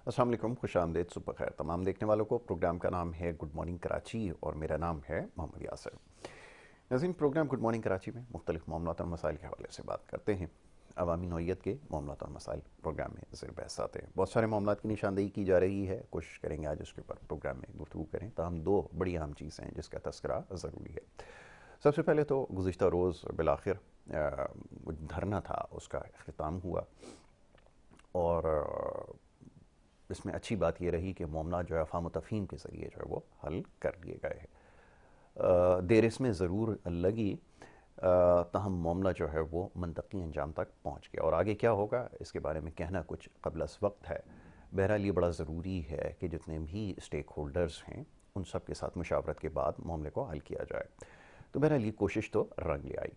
अस्सलाम वालेकुम, खुश आमदेद, सुबह खैर तमाम देखने वालों को। प्रोग्राम का नाम है गुड मॉर्निंग कराची और मेरा नाम है मोहम्मद यासर। नाज़रीन, प्रोग्राम गुड मॉर्निंग कराची में मुख्तलिफ मामलात और मसाइल के हवाले से बात करते हैं। अवामी नौइयत के मामलात और मसाइल प्रोग्राम में ज़ेर बहस आते हैं। बहुत सारे मामलात की निशानदेही की जा रही है, कोशिश करेंगे आज उसके ऊपर प्रोग्राम में गुफ्तगू करें। ताहम दो बड़ी अहम चीज़ें हैं जिसका तस्करा ज़रूरी है। सबसे पहले तो गुज़िश्ता रोज़ बिलाखिर धरना था, उसका अख्ताम हुआ और इसमें अच्छी बात यह रही कि मामला जो है अफ़ाम तफ़हीम के ज़रिए जो है वो हल कर लिए गए हैं। देर इसमें ज़रूर लगी, ताहम मामला जो है वो मनतकी अंजाम तक पहुँच गया। और आगे क्या होगा इसके बारे में कहना कुछ क़ब्ल अज़ वक्त है। बहरहाल ये बड़ा ज़रूरी है कि जितने भी स्टेक होल्डर्स हैं उन सब के साथ मुशावरत के बाद मामले को हल किया जाए। तो बहरहाल ये कोशिश तो रंग ले आई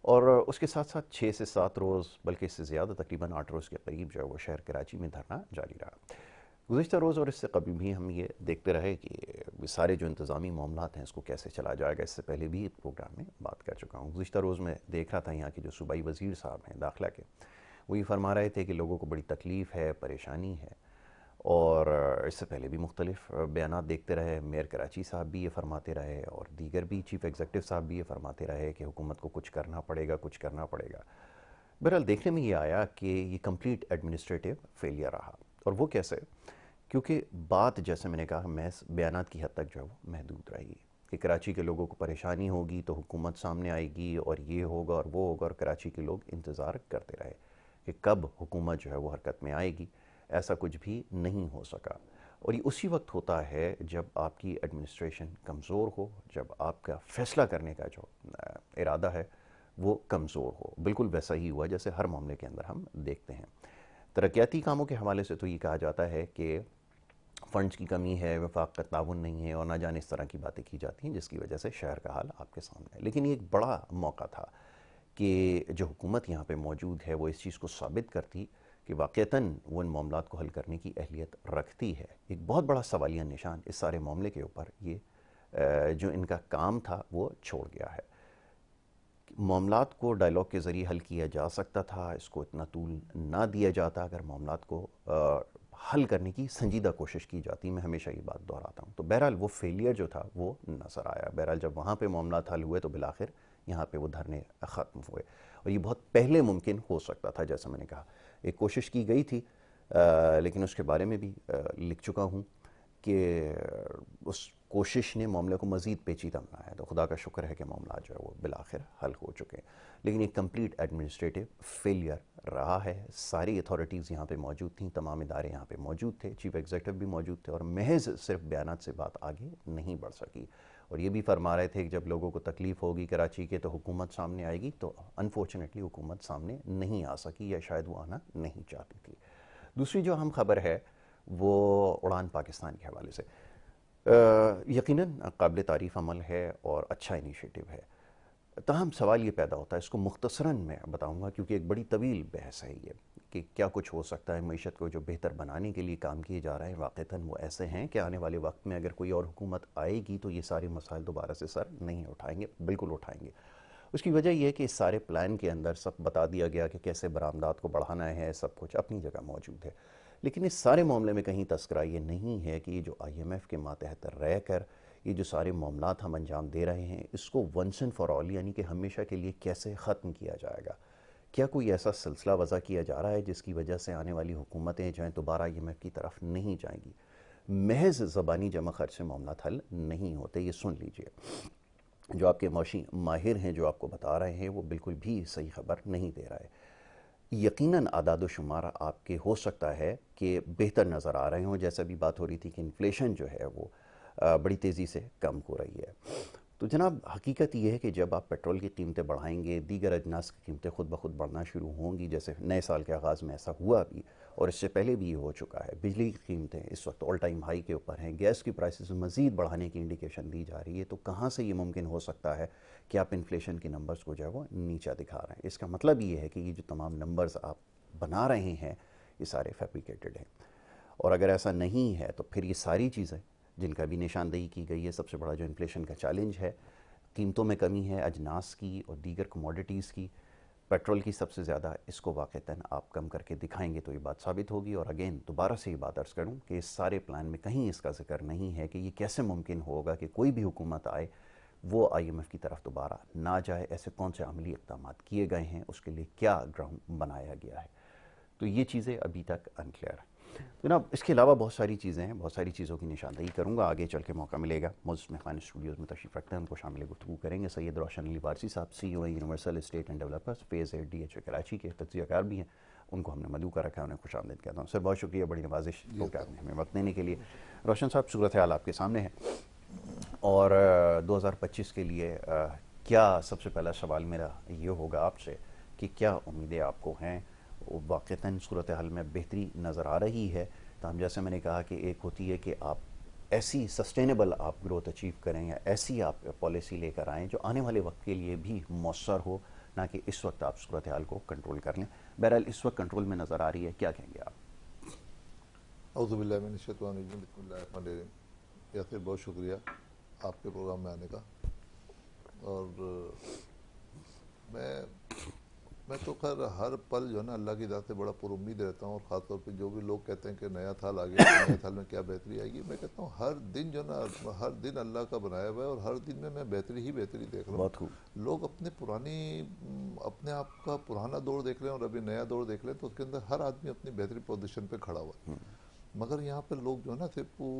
और उसके साथ साथ 6 से 7 रोज़ बल्कि इससे ज़्यादा तकरीबन 8 रोज़ के करीब जो है वो शहर कराची में धरना जारी रहा। गुज़िश्ता रोज़ और इससे कभी भी हम ये देखते रहे कि सारे जो इंतज़ामी मामलात हैं इसको कैसे चला जाएगा। इससे पहले भी प्रोग्राम में बात कर चुका हूँ। गुज़िश्ता रोज़ में देख रहा था यहाँ के जो सूबाई वज़ीर साहब हैं दाखिला के, वो ये फरमा रहे थे कि लोगों को बड़ी तकलीफ़ है, परेशानी है। और इससे पहले भी मुख्तलिफ बयानात देखते रहे। मेयर कराची साहब भी ये फरमाते रहे और दीगर भी चीफ़ एग्जीक्यूटिव साहब भी ये फरमाते रहे कि हुकूमत को कुछ करना पड़ेगा, कुछ करना पड़ेगा। बहरहाल देखने में ये आया कि ये कंप्लीट एडमिनिस्ट्रेटिव फेलियर रहा। और वो कैसे? क्योंकि बात, जैसे मैंने कहा, महज बयानात की हद तक जो है वो महदूद रही कि कराची के लोगों को परेशानी होगी तो हुकूमत सामने आएगी और ये होगा और वो होगा, और कराची के लोग इंतज़ार करते रहे कि कब हुकूमत जो है वो हरकत में आएगी। ऐसा कुछ भी नहीं हो सका। और ये उसी वक्त होता है जब आपकी एडमिनिस्ट्रेशन कमज़ोर हो, जब आपका फ़ैसला करने का जो इरादा है वो कमज़ोर हो। बिल्कुल वैसा ही हुआ जैसे हर मामले के अंदर हम देखते हैं। तरक्याती कामों के हवाले से तो ये कहा जाता है कि फ़ंड्स की कमी है, वफाक का ताउन नहीं है और ना जाने इस तरह की बातें की जाती हैं जिसकी वजह से शहर का हाल आपके सामने है। लेकिन ये एक बड़ा मौका था कि जो हुकूमत यहाँ पे मौजूद है वो इस चीज़ को साबित करती कि वाक़तन वो इन मामलात को हल करने की अहलियत रखती है। एक बहुत बड़ा सवालिया निशान इस सारे मामले के ऊपर ये जो इनका काम था वो छोड़ गया है। मामलात को डायलॉग के ज़रिए हल किया जा सकता था, इसको इतना तूल ना दिया जाता अगर मामलात को हल करने की संजीदा कोशिश की जाती। मैं हमेशा ये बात दोहराता हूँ। तो बहरहाल वो फेलियर जो था वो नज़र आया। बहरहाल जब वहाँ पे मामलात हल हुए तो बिलाखिर यहाँ पे वो धरने ख़त्म हुए। और ये बहुत पहले मुमकिन हो सकता था। जैसा मैंने कहा, एक कोशिश की गई थी, लेकिन उसके बारे में भी लिख चुका हूँ कि उस कोशिश ने मामले को मज़ीद पेचीदा बनाया। तो खुदा का शुक्र है कि मामला जो है वो बिलाखिर हल हो चुके हैं। लेकिन ये कंप्लीट एडमिनिस्ट्रेटिव फेलियर रहा है। सारी अथॉरिटीज़ यहाँ पे मौजूद थीं, तमाम इदारे यहाँ पे मौजूद थे, चीफ़ एग्जीक्यूटिव भी मौजूद थे और महज सिर्फ बयानात से बात आगे नहीं बढ़ सकी। और ये भी फरमा रहे थे कि जब लोगों को तकलीफ़ होगी कराची के तो हुकूमत सामने आएगी। तो अनफॉर्चुनेटली हुकूमत सामने नहीं आ सकी, या शायद वो आना नहीं चाहती थी। दूसरी जो अहम खबर है वो उड़ान पाकिस्तान के हवाले से यकीनन काबिल तारीफ़ अमल है और अच्छा इनिशिएटिव है। ताहम सवाल ये पैदा होता है, इसको मुख्तसरन मैं बताऊंगा क्योंकि एक बड़ी तवील बहस है ये, कि क्या कुछ हो सकता है। मईशत को जो बेहतर बनाने के लिए काम किए जा रहे हैं वाक़तन वो ऐसे हैं कि आने वाले वक्त में अगर कोई और हुकूमत आएगी तो ये सारे मसाइल दोबारा से सर नहीं उठाएंगे, बिल्कुल उठाएंगे। उसकी वजह यह है कि इस सारे प्लान के अंदर सब बता दिया गया कि कैसे बरामदात को बढ़ाना है, सब कुछ अपनी जगह मौजूद है। लेकिन इस सारे मामले में कहीं तस्करा ये नहीं है कि ये जो IMF के मातहत रह कर ये जो सारे मामलात हम अंजाम दे रहे हैं इसको वंस एंड फॉर ऑल, यानी कि हमेशा के लिए कैसे ख़त्म किया जाएगा। क्या कोई ऐसा सिलसिला वज़ा किया जा रहा है जिसकी वजह से आने वाली हुकूमतें जो हैं दोबारा IMF की तरफ नहीं जाएंगी? महज ज़बानी जमा खर्च से मामला हल नहीं होते, ये सुन लीजिए। जो आपके मौशी माहिर हैं जो आपको बता रहे हैं वो बिल्कुल भी सही खबर नहीं दे रहा है। यकीनन आदाद शुमार आपके हो सकता है कि बेहतर नज़र आ रहे हों। जैसे भी बात हो रही थी कि इन्फ्लेशन जो है वो बड़ी तेज़ी से कम हो रही है। तो जनाब, हकीकत ये है कि जब आप पेट्रोल की कीमतें बढ़ाएंगे, दीगर अजनास की कीमतें खुद ब खुद बढ़ना शुरू होंगी। जैसे नए साल के आगाज़ में ऐसा हुआ भी और इससे पहले भी ये हो चुका है। बिजली की कीमतें इस वक्त ऑल टाइम हाई के ऊपर हैं। गैस की प्राइसेस मज़ीद बढ़ाने की इंडिकेशन दी जा रही है। तो कहाँ से ये मुमकिन हो सकता है कि आप इन्फ्लेशन के नंबर्स को जो है वो नीचा दिखा रहे हैं? इसका मतलब ये है कि ये जो तमाम नंबर्स आप बना रहे हैं ये सारे फैब्रिकेटेड हैं। और अगर ऐसा नहीं है तो फिर ये सारी चीज़ें जिनका भी निशानदेही की गई है, सबसे बड़ा जो इन्फ्लेशन का चैलेंज है, कीमतों में कमी है अजनास की और दीगर कमोडिटीज़ की, पेट्रोल की सबसे ज़्यादा, इसको वाक़तन आप कम करके दिखाएंगे तो ये बात साबित होगी। और अगेन दोबारा से ये बात अर्ज़ करूँ कि इस सारे प्लान में कहीं इसका जिक्र नहीं है कि ये कैसे मुमकिन होगा कि कोई भी हुकूमत आए वो IMF की तरफ दोबारा ना जाए। ऐसे कौन से अमली इक़दाम किए गए हैं, उसके लिए क्या ग्राउंड बनाया गया है, तो ये चीज़ें अभी तक अनक्लियर है। जनाब इसके अलावा बहुत सारी चीज़ें हैं, बहुत सारी चीज़ों की निशानदेही करूँगा, आगे चल के मौका मिलेगा। मुझ मेहमान स्टूडियोज़ में तशरीफ़ रखते हैं, उनको शामिल गुफ्तगू करेंगे। सैयद रोशन अली वारसी साहब CEO हैं universal estate and developers phase 8 DHA Karachi के, तज्ज़ियाकार भी हैं, उनको हमने मदऊ का रखा है, उन्हें खुशामदीद कहता हूँ। सर बहुत शुक्रिया, बड़ी नवाजिश हो कि आपने हमें वक्त देने के लिए। रोशन साहब सूरत हाल आपके सामने है और 2025 के लिए क्या, सबसे पहला सवाल मेरा ये होगा आपसे कि क्या उम्मीदें आपको हैं? वाक़तन सूरत हाल में बेहतरी नज़र आ रही है, तो हम जैसे मैंने कहा कि एक होती है कि आप ऐसी सस्टेनेबल आप ग्रोथ अचीव करें या ऐसी आप पॉलिसी लेकर आएँ जो आने वाले वक्त के लिए भी मौसर हो, ना कि इस वक्त आप सूरत हाल को कंट्रोल कर लें। बहरहाल इस वक्त कंट्रोल में नज़र आ रही है, क्या कहेंगे आप? औज़ुबिल्लाहि मिनश्शैतानिर्रजीम, बिस्मिल्लाहिर्रहमानिर्रहीम। यासिर बहुत शुक्रिया आपके प्रोग्राम में आने का। और मैं तो खैर हर पल जो है ना अल्लाह की ज़ात से बड़ा पुरुम्मीद रहता हूँ। और ख़ासतौर पे जो भी लोग कहते हैं कि नया साल आ गया तो नए साल में क्या बेहतरी आएगी, मैं कहता हूँ हर दिन जो ना, हर दिन अल्लाह का बनाया हुआ है और हर दिन में मैं बेहतरी ही बेहतरी देख रहा बहुत हूँ। खूब। लोग अपने आप का पुराना दौर देख रहे हैं और अभी नया दौर देख रहे हैं, तो उसके अंदर हर आदमी अपनी बेहतरी पोजीशन पे खड़ा हुआ है। मगर यहाँ पर लोग जो है ना सिर्फ वो,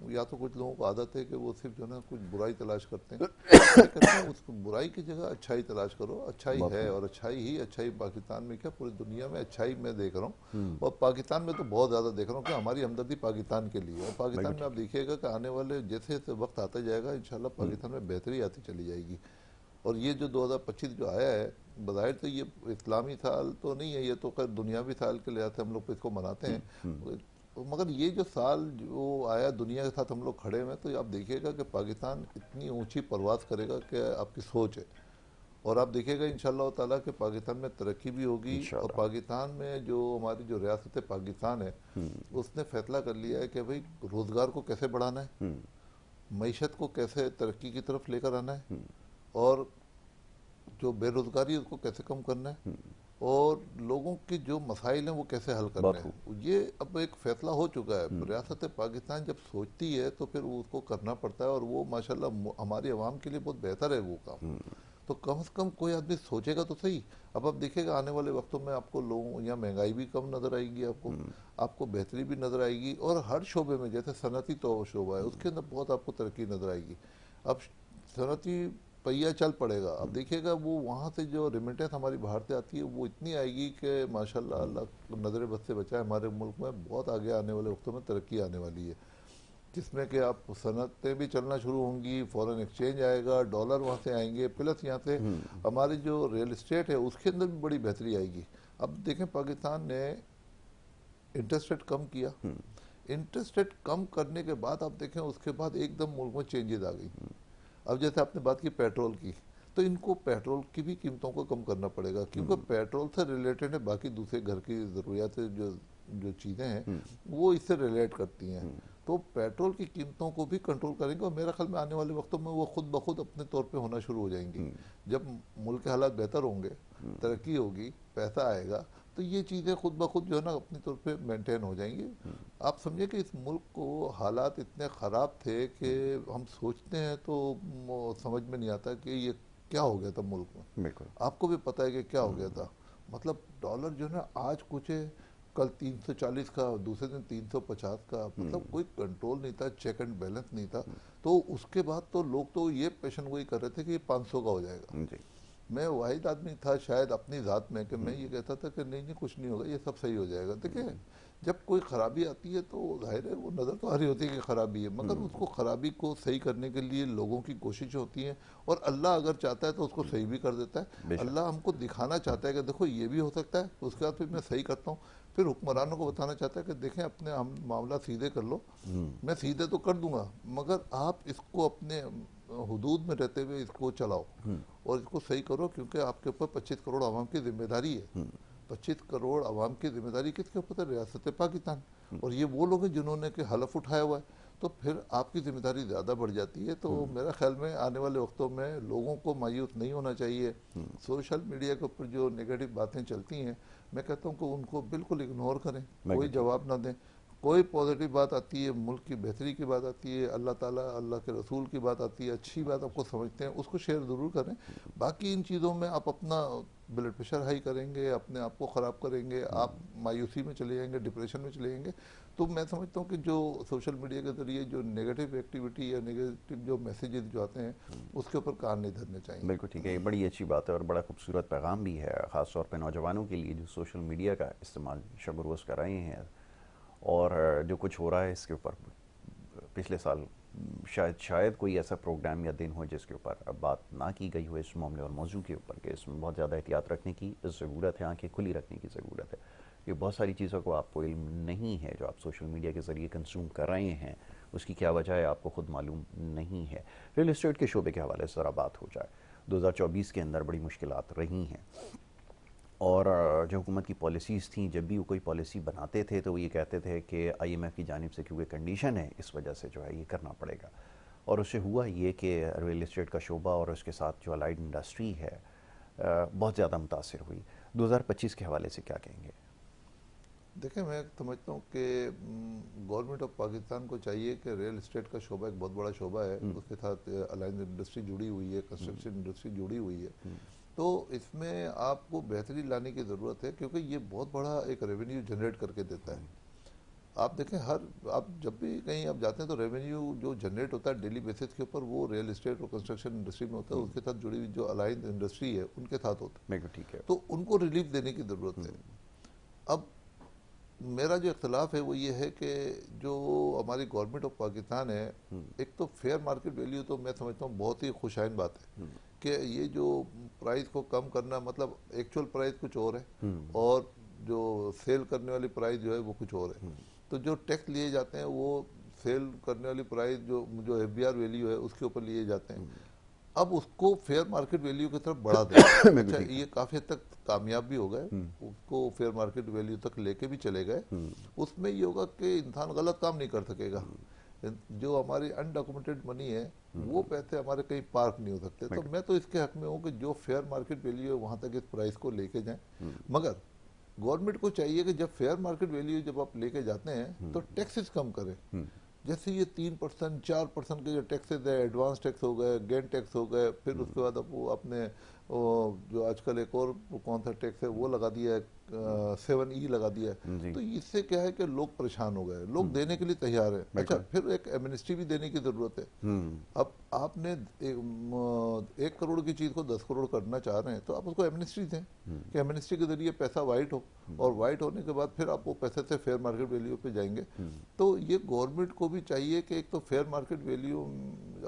या तो कुछ लोगों को आदत है कि वो सिर्फ जो है ना कुछ बुराई तलाश करते हैं। मैं कहता हूँ उस बुराई की जगह अच्छाई तलाश करो। अच्छाई बहुत है खूब। और अच्छाई ही अच्छाई पाकिस्तान में क्या पूरी दुनिया में अच्छाई मैं देख रहा हूँ। और पाकिस्तान में तो बहुत ज़्यादा देख रहा हूँ कि हमारी हमदर्दी पाकिस्तान के लिए। और बिल्कुल पाकिस्तान में आप ठीक है। देखिएगा कि आने वाले जैसे जैसे वक्त आता जाएगा इंशाल्लाह पाकिस्तान में बेहतरी आती चली जाएगी। और ये जो 2025 जो आया है, बज़ाहिर तो ये इस्लामी साल तो नहीं है, ये तो खैर दुनियावी साल के लिहाज से हम लोग इसको मनाते हैं। मगर ये जो साल जो आया दुनिया के साथ हम लोग खड़े हुए, तो आप देखिएगा कि पाकिस्तान इतनी ऊंची परवास करेगा कि आपकी सोच है। और आप देखिएगा इंशाल्लाह ताला कि पाकिस्तान में तरक्की भी होगी। और इंशाल्लाह। पाकिस्तान में जो हमारी जो रियासत पाकिस्तान है, उसने फैसला कर लिया है कि भाई रोज़गार को कैसे बढ़ाना है, मईशत को कैसे तरक्की की तरफ लेकर आना है, और जो बेरोज़गारी है उसको कैसे कम करना है, और लोगों के जो मसाइल हैं वो कैसे हल करने बहुत खूब। हैं। ये अब एक फैसला हो चुका है। रियासत पाकिस्तान जब सोचती है तो फिर वो उसको करना पड़ता है। और वो माशाल्लाह हमारी आवाम के लिए बहुत बेहतर है वो काम। तो कम से कम कोई आदमी सोचेगा तो सही। अब आप देखिएगा आने वाले वक्तों में आपको लोगों यहाँ महंगाई भी कम नज़र आएगी, आपको बेहतरी भी नज़र आएगी। और हर शोबे में, जैसे सनती तो शोबा है, उसके अंदर बहुत आपको तरक्की नज़र आएगी। अब सनती पहिया चल पड़ेगा। अब देखिएगा वो वहाँ से जो रेमिटेंस हमारी बाहर से आती है वो इतनी आएगी कि माशाल्लाह अल्लाह नज़र बद से बचाए, हमारे मुल्क में बहुत आगे आने वाले वक्तों में तरक्की आने वाली है, जिसमें कि आप सनतें भी चलना शुरू होंगी, फॉरेन एक्सचेंज आएगा, डॉलर वहाँ से आएंगे, प्लस यहाँ से हमारी जो रियल इस्टेट है उसके अंदर भी बड़ी बेहतरी आएगी। अब देखें पाकिस्तान ने इंटरेस्ट रेट कम किया। इंटरेस्ट रेट कम करने के बाद आप देखें उसके बाद एकदम मुल्क में चेंजेस आ गई। अब जैसे आपने बात की पेट्रोल की, तो इनको पेट्रोल की भी कीमतों को कम करना पड़ेगा, क्योंकि पेट्रोल से रिलेटेड है, बाकी दूसरे घर की ज़रूरियात जो जो चीज़ें हैं वो इससे रिलेट करती हैं। तो पेट्रोल की कीमतों को भी कंट्रोल करेंगे और मेरा ख्याल में आने वाले वक्तों में वो खुद ब खुद अपने तौर पे होना शुरू हो जाएंगी। जब मुल्क के हालात बेहतर होंगे, तरक्की होगी, पैसा आएगा, तो ये चीज़ें खुद ब खुद जो है ना अपने तौर पे मेंटेन हो जाएंगी। आप समझिए कि इस मुल्क को हालात इतने ख़राब थे कि हम सोचते हैं तो समझ में नहीं आता कि ये क्या हो गया था मुल्क में। बिल्कुल। आपको भी पता है कि क्या हो गया था। मतलब डॉलर जो है ना आज कुछ है, कल 340 का, दूसरे दिन 350 का, मतलब कोई कंट्रोल नहीं था, चेक एंड बैलेंस नहीं था। तो उसके बाद तो लोग तो ये पेशन गोई कर रहे थे कि ये 500 का हो जाएगा। जी। मैं वाहिद आदमी था शायद अपनी ज़ात में कि मैं ये कहता था कि नहीं नहीं कुछ नहीं होगा, ये सब सही हो जाएगा। देखिए जब कोई ख़राबी आती है तो जाहिर है वो नज़र तो आ रही होती है कि ख़राबी है, मगर उसको ख़राबी को सही करने के लिए लोगों की कोशिश होती है। और अल्लाह अगर चाहता है तो उसको सही भी कर देता है। बेशक। अल्लाह हमको दिखाना चाहता है कि देखो ये भी हो सकता है, उसके बाद फिर मैं सही करता हूँ। फिर हुक्मरानों को बताना चाहता है कि देखें अपने हम मामला सीधे कर लो, मैं सीधे तो कर दूंगा, मगर आप इसको अपने हुदूद में रहते हुए इसको चलाओ और इसको सही करो, क्योंकि आपके ऊपर 25 करोड़ आवाम की जिम्मेदारी है। 25 करोड़ आवाम की जिम्मेदारी किसके ऊपर है? रियासत पाकिस्तान। और ये वो लोग हैं जिन्होंने कि हलफ उठाया हुआ है। तो फिर आपकी जिम्मेदारी ज़्यादा बढ़ जाती है। तो मेरा ख्याल में आने वाले वक्तों में लोगों को मायूस नहीं होना चाहिए। सोशल मीडिया के ऊपर जो नेगेटिव बातें चलती हैं, मैं कहता हूँ कि उनको बिल्कुल इग्नोर करें, कोई जवाब ना दें। कोई पॉजिटिव बात आती है, मुल्क की बेहतरी की बात आती है, अल्लाह ताला अल्लाह के रसूल की बात आती है, अच्छी बात आपको समझते हैं, उसको शेयर ज़रूर करें। बाकी इन चीज़ों में आप अपना ब्लड प्रेशर हाई करेंगे, अपने आप को ख़राब करेंगे, आप मायूसी में चले जाएंगे, डिप्रेशन में चले जाएंगे। तो मैं समझता हूँ कि जो सोशल मीडिया के ज़रिए जो नेगेटिव एक्टिविटी या नेगेटिव जो मैसेजेस जो आते हैं, उसके ऊपर कान नहीं धरने चाहिए। बिल्कुल ठीक है, ये बड़ी अच्छी बात है और बड़ा खूबसूरत पैगाम भी है, ख़ास तौर पे नौजवानों के लिए जो सोशल मीडिया का इस्तेमाल शब रोज़ कर रहे हैं। और जो कुछ हो रहा है इसके ऊपर पिछले साल शायद कोई ऐसा प्रोग्राम या दिन हो जिसके ऊपर अब बात ना की गई हो इस मामले और मौजू के ऊपर कि इसमें बहुत ज़्यादा एहतियात रखने की ज़रूरत है, आंखें खुली रखने की ज़रूरत है। ये बहुत सारी चीज़ों को आपको इल्म नहीं है जो आप सोशल मीडिया के ज़रिए कंज्यूम कर रहे हैं, उसकी क्या वजह है आपको खुद मालूम नहीं है। रियल इस्टेट के शोबे के हवाले से ज़रा बात हो जाए। 2024 के अंदर बड़ी मुश्किलात रही हैं और जो हुकूमत की पॉलिसीज़ थी, जब भी वो कोई पॉलिसी बनाते थे तो वो ये कहते थे कि IMF की जानिब से क्योंकि कंडीशन है इस वजह से जो है ये करना पड़ेगा। और उससे हुआ ये कि रियल इस्टेट का शोबा और उसके साथ जो अलाइड इंडस्ट्री है बहुत ज़्यादा मुतासिर हुई। 2025 के हवाले से क्या कहेंगे? देखिए, मैं समझता हूँ कि गवर्नमेंट ऑफ पाकिस्तान को चाहिए कि रियल इस्टेट का शोबा एक बहुत बड़ा शोबा है, उसके साथ अलाइंस इंडस्ट्री जुड़ी हुई है, कंस्ट्रक्शन इंडस्ट्री जुड़ी हुई है। तो इसमें आपको बेहतरी लाने की ज़रूरत है, क्योंकि ये बहुत बड़ा एक रेवेन्यू जनरेट करके देता है। आप देखें, आप जब भी कहीं आप जाते हैं तो रेवेन्यू जो जनरेट होता है डेली बेसिस के ऊपर, वो रियल इस्टेट और कंस्ट्रक्शन इंडस्ट्री में होता है, उसके साथ जुड़ी हुई जो अलाइंस इंडस्ट्री है उनके साथ होता है। ठीक है। तो उनको रिलीफ देने की ज़रूरत है। अब मेरा जो इख्तलाफ है वो ये है कि जो हमारी गवर्नमेंट ऑफ पाकिस्तान है, एक तो फेयर मार्केट वैल्यू तो मैं समझता हूँ बहुत ही खुशाइन बात है कि ये जो प्राइस को कम करना, मतलब एक्चुअल प्राइस कुछ और है और जो सेल करने वाली प्राइस जो है वो कुछ और है। तो जो टैक्स लिए जाते हैं वो सेल करने वाली प्राइस जो FBR वैल्यू है उसके ऊपर लिए जाते हैं। अब उसको फेयर मार्केट वैल्यू की तरफ बढ़ा दें। अच्छा, ये काफ़ी हद तक कामयाब भी हो गए, उसको फेयर मार्केट वैल्यू तक लेके भी चले गए। उसमें ये होगा कि इंसान गलत काम नहीं कर सकेगा। जो हमारी अनडॉक्यूमेंटेड मनी है वो पैसे हमारे कहीं पार्क नहीं हो सकते। तो मैं तो इसके हक में हूँ कि जो फेयर मार्केट वैल्यू है वहाँ तक इस प्राइस को लेके जाएं। मगर गवर्नमेंट को चाहिए कि जब फेयर मार्केट वैल्यू जब आप लेके जाते हैं तो टैक्सेस कम करें। जैसे ये 3% 4% के जो टैक्सेस है, एडवांस टैक्स हो गए, गेन टैक्स हो गए, फिर उसके बाद वो अपने जो आजकल एक और कौन सा टैक्स है वो लगा दिया है, 7E लगा दिया है। तो इससे क्या है कि लोग परेशान हो गए, लोग देने के लिए तैयार है। अच्छा, फिर एक एमनेस्टी भी देने की जरूरत है। अब आपने 1 करोड़ की चीज को 10 करोड़ करना चाह रहे हैं तो आप उसको एमनेस्टी दें कि एमनेस्टी के जरिए पैसा वाइट हो, और वाइट होने के बाद फिर आप वो पैसे से फेयर मार्केट वैल्यू पे जाएंगे। तो ये गवर्नमेंट को भी चाहिए कि एक तो फेयर मार्केट वैल्यू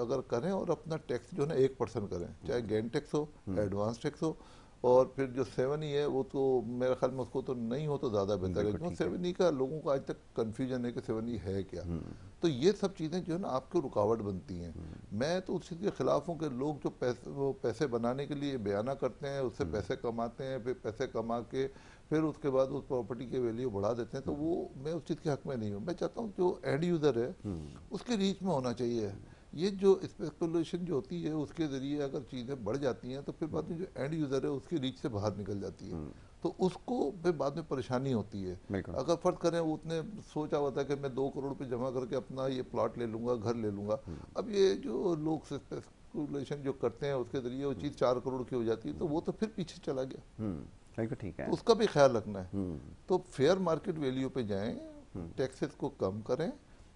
अगर करें और अपना टैक्स जो है ना 1% करें, चाहे गेन टैक्स हो, एडवांस टैक्स हो। और फिर जो 7E है वो तो मेरे ख्याल में उसको तो नहीं हो तो ज़्यादा बेहतर है, क्योंकि 7E का लोगों को आज तक कन्फ्यूजन है कि 7E है क्या। तो ये सब चीज़ें जो है ना आपको रुकावट बनती हैं। मैं तो उस चीज़ के खिलाफ हूँ कि लोग जो पैसे बनाने के लिए बयाना करते हैं, उससे पैसे कमाते हैं, फिर पैसे कमा के फिर उसके बाद उस प्रॉपर्टी की वैल्यू बढ़ा देते हैं। तो वो मैं उस चीज़ के हक में नहीं हूँ। मैं चाहता हूँ जो एंड यूज़र है उसके रीच में होना चाहिए। ये जो स्पेकुलेशन जो होती है उसके ज़रिए अगर चीज़ें बढ़ जाती हैं तो फिर बाद में जो एंड यूज़र है उसकी रीच से बाहर निकल जाती है, तो उसको फिर बाद में परेशानी होती है। अगर फर्ज करें वो उसने सोचा हुआ था कि मैं 2 करोड़ पे जमा करके अपना ये प्लॉट ले लूँगा, घर ले लूँगा। अब ये जो लोग स्पेकुलेशन जो करते हैं उसके ज़रिए वो चीज़ 4 करोड़ की हो जाती है, तो वो तो फिर पीछे चला गया। ठीक है, तो उसका भी ख्याल रखना है। तो फेयर मार्केट वैल्यू पे जाएं, टैक्सेस को कम करें,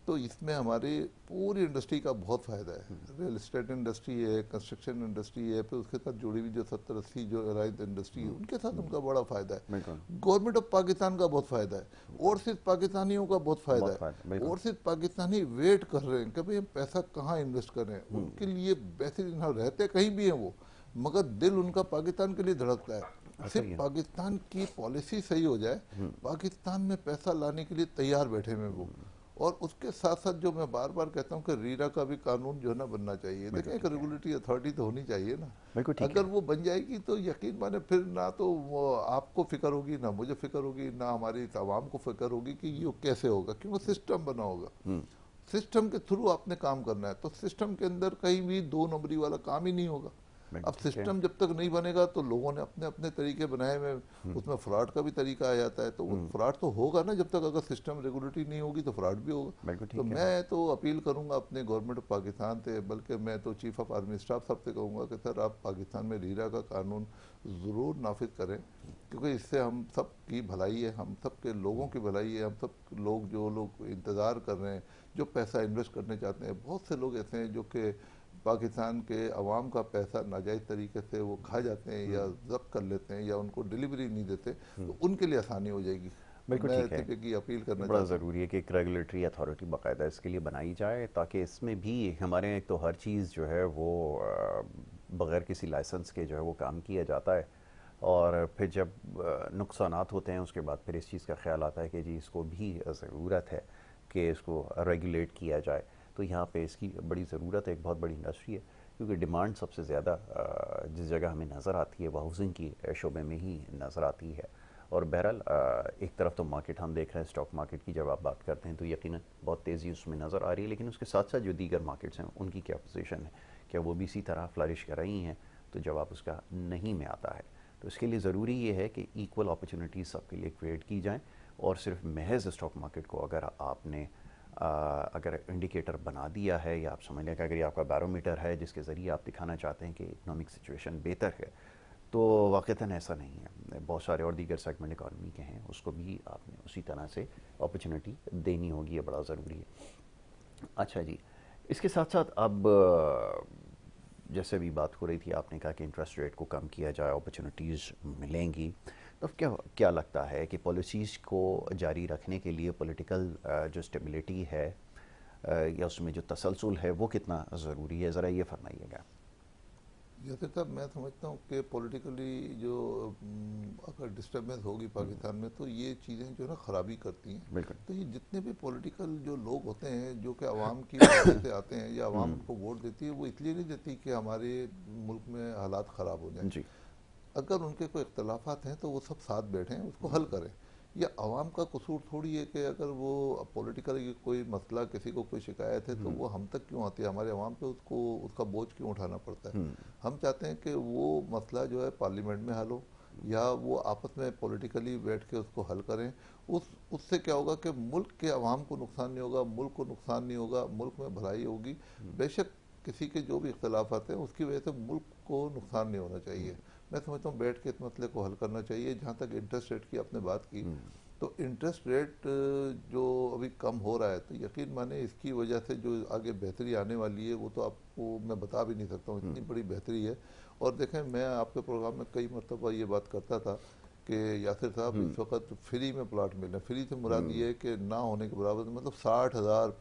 तो इसमें हमारी पूरी इंडस्ट्री का बहुत फ़ायदा है। रियल इस्टेट इंडस्ट्री है, कंस्ट्रक्शन इंडस्ट्री है, फिर उसके साथ जुड़ी हुई जो 70-80 जो अलाइंस इंडस्ट्री है उनके साथ उनका बड़ा फ़ायदा है। गवर्नमेंट ऑफ पाकिस्तान का बहुत फ़ायदा है, और सिर्फ पाकिस्तानियों का बहुत फ़ायदा है। और सिर्फ पाकिस्तानी वेट कर रहे हैं कि भाई हम पैसा कहाँ इन्वेस्ट करें। उनके लिए बेहतरीन रहते कहीं भी हैं वो, मगर दिल उनका पाकिस्तान के लिए धड़कता है। सिर्फ पाकिस्तान की पॉलिसी सही हो जाए, पाकिस्तान में पैसा लाने के लिए तैयार बैठे हुए वो। और उसके साथ साथ जो मैं बार बार कहता हूँ कि रीरा का भी कानून जो है ना बनना चाहिए। देखिए, एक रेगुलेटरी अथॉरिटी तो होनी चाहिए ना। अगर वो बन जाएगी तो यकीन माने फिर ना तो आपको फिक्र होगी, ना मुझे फिक्र होगी, ना हमारी आवाम को फिक्र होगी कि ये कैसे होगा, क्योंकि सिस्टम बना होगा। सिस्टम के थ्रू आपने काम करना है, तो सिस्टम के अंदर कहीं भी 2 नंबरी वाला काम ही नहीं होगा। अब ठीक है। सिस्टम जब तक नहीं बनेगा तो लोगों ने अपने अपने तरीके बनाए हुए, उसमें फ्रॉड का भी तरीका आ जाता है, तो वो फ्रॉड तो होगा ना, जब तक अगर सिस्टम रेगुलेटरी नहीं होगी तो फ्रॉड भी होगा। बिल्कुल तो ठीक है। मैं तो अपील करूंगा अपने गवर्नमेंट ऑफ पाकिस्तान से, बल्कि मैं तो चीफ ऑफ आर्मी स्टाफ साहब से कहूँगा कि सर आप पाकिस्तान में रीरा का कानून ज़रूर नाफिज करें, क्योंकि इससे हम सब की भलाई है, हम सब के लोगों की भलाई है। हम सब लोग जो लोग इंतज़ार कर रहे हैं, जो पैसा इन्वेस्ट करने चाहते हैं, बहुत से लोग ऐसे हैं जो कि पाकिस्तान के अवाम का पैसा नाजायज़ तरीके से वो खा जाते हैं या जब्त कर लेते हैं या उनको डिलीवरी नहीं देते, तो उनके लिए आसानी हो जाएगी। तो बिल्कुल मैं ठीक है। सिर्फ एक ही अपील ये करना बड़ा चाहता हूँ। ज़रूरी है कि एक रेगुलेटरी अथॉरिटी बाकायदा इसके लिए बनाई जाए, ताकि इसमें भी हमारे यहाँ एक तो हर चीज़ जो है वो बग़ैर किसी लाइसेंस के जो है वो काम किया जाता है, और फिर जब नुकसानात होते हैं उसके बाद फिर इस चीज़ का ख्याल आता है कि जी इसको भी ज़रूरत है कि इसको रेगुलेट किया जाए। तो यहाँ पे इसकी बड़ी ज़रूरत है, एक बहुत बड़ी इंडस्ट्री है, क्योंकि डिमांड सबसे ज़्यादा जिस जगह हमें नज़र आती है वो हाउसिंग की शोबे में ही नज़र आती है। और बहरहाल एक तरफ तो मार्केट हम देख रहे हैं, स्टॉक मार्केट की जब आप बात करते हैं तो यकीनन बहुत तेज़ी उसमें नज़र आ रही है, लेकिन उसके साथ साथ जो दीगर मार्केट्स हैं उनकी क्या पोजीशन है, क्या वो भी इसी तरह फ्लरिश कर रही हैं? तो जवाब उसका नहीं में आता है। तो इसके लिए ज़रूरी ये है कि इक्वल अपॉर्चुनिटीज़ सबके लिए क्रिएट की जाएँ, और सिर्फ महज स्टॉक मार्केट को अगर आपने अगर इंडिकेटर बना दिया है, या आप समझ लें कि अगर ये आपका बैरोमीटर है जिसके ज़रिए आप दिखाना चाहते हैं कि इकोनॉमिक सिचुएशन बेहतर है, तो वाक़तन ऐसा नहीं है। बहुत सारे और दीगर सेगमेंट इकॉनमी के हैं, उसको भी आपने उसी तरह से अपॉर्चुनिटी देनी होगी, ये बड़ा ज़रूरी है। अच्छा जी, इसके साथ साथ अब जैसे अभी बात हो रही थी, आपने कहा कि इंटरेस्ट रेट को कम किया जाए, अपॉर्चुनिटीज़ मिलेंगी, तो क्या क्या लगता है कि पॉलिसीज़ को जारी रखने के लिए पॉलिटिकल जो स्टेबिलिटी है या उसमें जो तसलसल है वो कितना ज़रूरी है? ज़रा ये फरमाइएगा। जैसे साहब मैं समझता हूँ कि पॉलिटिकली जो अगर डिस्टर्बेंस होगी पाकिस्तान में, तो ये चीज़ें जो है ना ख़राबी करती हैं। बिल्कुल। तो ये जितने भी पॉलिटिकल जो लोग होते हैं जो कि आवाम की मर्ज़ी से आते हैं या आवाम उनको वोट देती है, वो इसलिए नहीं देती कि हमारे मुल्क में हालात ख़राब हो जाएं। जी। अगर उनके कोई इख्तलाफात हैं तो वो सब साथ बैठें, उसको हल करें। या आवाम का कसूर थोड़ी है कि अगर वो पॉलिटिकल कोई मसला, किसी को कोई शिकायत है तो वो हम तक क्यों आती है, हमारे आवाम पे उसको उसका बोझ क्यों उठाना पड़ता है। हम चाहते हैं कि वो मसला जो है पार्लियामेंट में हल हो, या वो आपस में पॉलिटिकली बैठ के उसको हल करें। उससे क्या होगा कि मुल्क के अवाम को नुकसान नहीं होगा, मुल्क को नुकसान नहीं होगा, मुल्क में भलाई होगी। बेशक किसी के जो भी इख्तलाफात हैं उसकी वजह से मुल्क को नुकसान नहीं होना चाहिए। मैं समझता हूँ बैठ के इस मसले को हल करना चाहिए। जहाँ तक इंटरेस्ट रेट की आपने बात की, तो इंटरेस्ट रेट जो अभी कम हो रहा है, तो यकीन माने इसकी वजह से जो आगे बेहतरी आने वाली है वो तो आपको मैं बता भी नहीं सकता हूँ, इतनी बड़ी बेहतरी है। और देखें, मैं आपके प्रोग्राम में कई मरतबा ये बात करता था कि यासिर साहब इस वक्त फ्री में प्लाट मिल रहे हैं। फ्री से मुराद ये है कि ना होने के बराबर, मतलब 60,000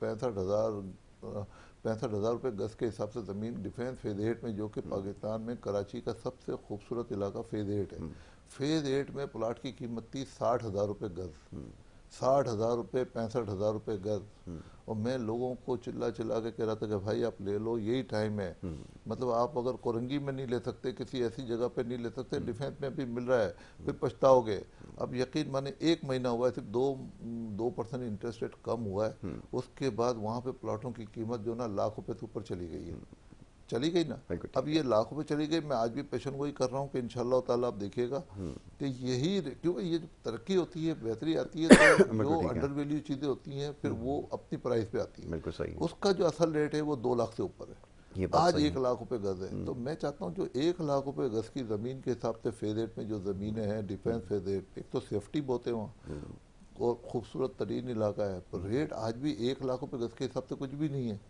65,000 रुपये गज़ के हिसाब से ज़मीन डिफेंस फेज़ 8 में, जो कि पाकिस्तान में कराची का सबसे खूबसूरत इलाका फेज़ 8 है। फेज़ 8 में प्लाट की कीमत थी 60,000 रुपये गज़। 60,000 रुपये, 65,000 रुपये गज़। और मैं लोगों को चिल्ला चिल्ला के कह रहा था कि भाई आप ले लो, यही टाइम है। मतलब आप अगर कोरंगी में नहीं ले सकते, किसी ऐसी जगह पे नहीं ले सकते, डिफेंस में भी मिल रहा है, फिर पछताओगे। अब यकीन माने 1 महीना हुआ है, सिर्फ 2% इंटरेस्ट रेट कम हुआ है, उसके बाद वहाँ पे प्लाटों की कीमत जो ना लाख रुपए से ऊपर चली गई है। चली गई ना। बिल्कुल अब ठीक ये है। लाख रुपए चली गई। मैं आज भी पेशन गोई कर रहा हूँ कि इंशाल्लाह ताला आप देखिएगा कि यही, क्योंकि ये जो तरक्की होती है, बेहतरी आती है, तो बिल्कुल जो ठीक है। अंडर वैल्यू चीज़ें होती हैं फिर वो अपनी प्राइस पे आती हैं। बिल्कुल सही है। उसका जो असल रेट है वो 2 लाख से ऊपर है। ये बात आज सही 1 है। लाख रुपए गज है। तो मैं चाहता हूँ जो 1 लाख रुपए गज की ज़मीन के हिसाब से फेज़ 8 में जो ज़मीनें हैं, डिफेंस फेज़ 8, एक तो सेफ्टी बहुत है वहाँ और खूबसूरत तरीन इलाका है, पर रेट आज भी 1 लाख रुपए गज के हिसाब से कुछ भी नहीं है।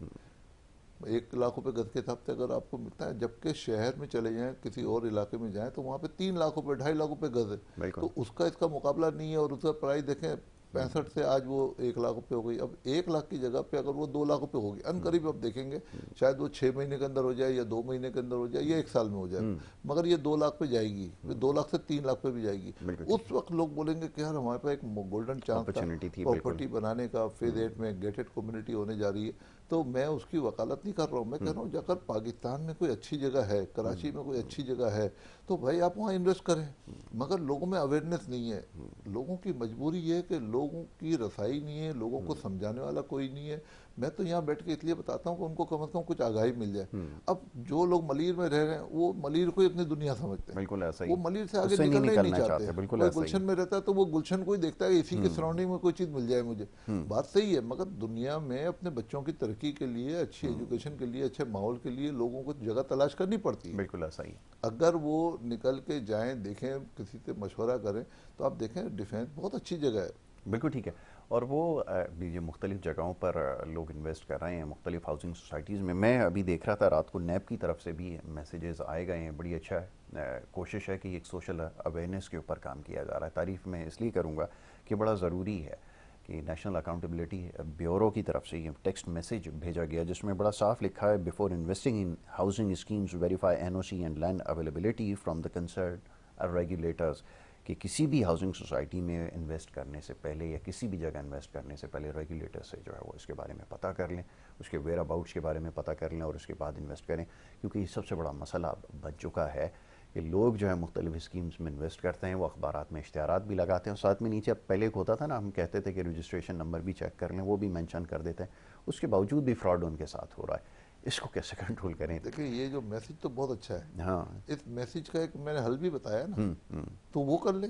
1 लाख रुपए गज के हिसाब से अगर आपको मिलता है, जबकि शहर में चले जाएं, किसी और इलाके में जाएं, तो वहाँ पे 3 लाख रुपए, 2.5 लाख रुपए गज है। बिल्कुल। तो उसका इसका मुकाबला नहीं है। और उसका प्राइस देखें, 65 से आज वो 1 लाख रुपए हो गई। अब 1 लाख की जगह पे अगर वो 2 लाख रुपए होगी, अनकरीब अब देखेंगे शायद वो 6 महीने के अंदर हो जाए, या 2 महीने के अंदर हो जाए, या 1 साल में हो जाए, मगर ये 2 लाख पे जाएगी, फिर 2 लाख से 3 लाख पे भी जाएगी। बिल्कुल ठीक उस वक्त लोग बोलेंगे कि यार हमारे पास एक गोल्डन है। चांस था अपॉर्चुनिटी थी, बिल्कुल। प्रॉपर्टी बनाने का, फेज 8 में गेटेड कम्युनिटी होने जा रही है। तो मैं उसकी वकालत नहीं कर रहा हूँ, मैं कह रहा हूँ अगर पाकिस्तान में कोई अच्छी जगह है, कराची में कोई अच्छी जगह है, तो भाई आप वहाँ इन्वेस्ट करें। मगर लोगों में अवेयरनेस नहीं है। लोगों की मजबूरी ये है कि लोग लोगों की रसाई नहीं है, लोगों को समझाने वाला कोई नहीं है। मैं तो यहाँ बैठ के इसलिए बताता हूँ कि उनको कम से कम कुछ आगाही मिल जाए। अब जो लोग मलिर में रह रहे हैं वो मलिर को ही अपनी दुनिया समझते हैं, बिल्कुल ऐसा वो ही, मलिर से आगे उससे नहीं निकलना ही नहीं निकलना चाहते। चाहते, बिल्कुल कोई ऐसा ही। गुलशन में रहता है तो वो गुलशन को ही देखता है, इसी के सराउंडिंग में कोई चीज़ मिल जाए मुझे। बात सही है, मगर दुनिया में अपने बच्चों की तरक्की के लिए, अच्छी एजुकेशन के लिए, अच्छे माहौल के लिए लोगों को जगह तलाश करनी पड़ती है। बिल्कुल ऐसा ही। अगर वो निकल के जाएं, देखें, किसी से मशवरा करें, तो आप देखें डिफेंस बहुत अच्छी जगह है। बिल्कुल ठीक है। और वो ये मुख्तलिफ जगहों पर लोग इन्वेस्ट कर रहे हैं, मुख्तलिफ हाउसिंग सोसाइटीज़ में। मैं अभी देख रहा था रात को, नैब की तरफ से भी मैसेजेस आए गए हैं, बड़ी अच्छा है। कोशिश है कि एक सोशल अवेयरनेस के ऊपर काम किया जा रहा है। तारीफ़ मैं इसलिए करूँगा कि बड़ा ज़रूरी है कि नेशनल अकाउंटेबिलिटी ब्यूरो की तरफ से ये टेक्स्ट मैसेज भेजा गया, जिसमें बड़ा साफ लिखा है, before investing in housing schemes verify NOC and land availability from the concern regulators. कि किसी भी हाउसिंग सोसाइटी में इन्वेस्ट करने से पहले या किसी भी जगह इन्वेस्ट करने से पहले रेगुलेटर से जो है वो इसके बारे में पता कर लें, उसके वेयर अबाउट्स के बारे में पता कर लें और उसके बाद इन्वेस्ट करें। क्योंकि ये सबसे बड़ा मसला बन चुका है कि लोग जो है मुख्तलिफ स्कीम्स में इन्वेस्ट करते हैं, वो अखबारात में इश्तिहारात भी लगाते हैं और साथ में नीचे, अब पहले एक होता था ना, हम कहते थे कि रजिस्ट्रेशन नंबर भी चेक कर लें, वो भी मेंशन कर देते हैं, उसके बावजूद भी फ्रॉड उनके साथ हो रहा है। इसको कैसे कंट्रोल करें? देखिए ये जो मैसेज तो बहुत अच्छा है। हाँ। इस मैसेज का एक मैंने हल भी बताया ना, हम्म। तो वो कर ले।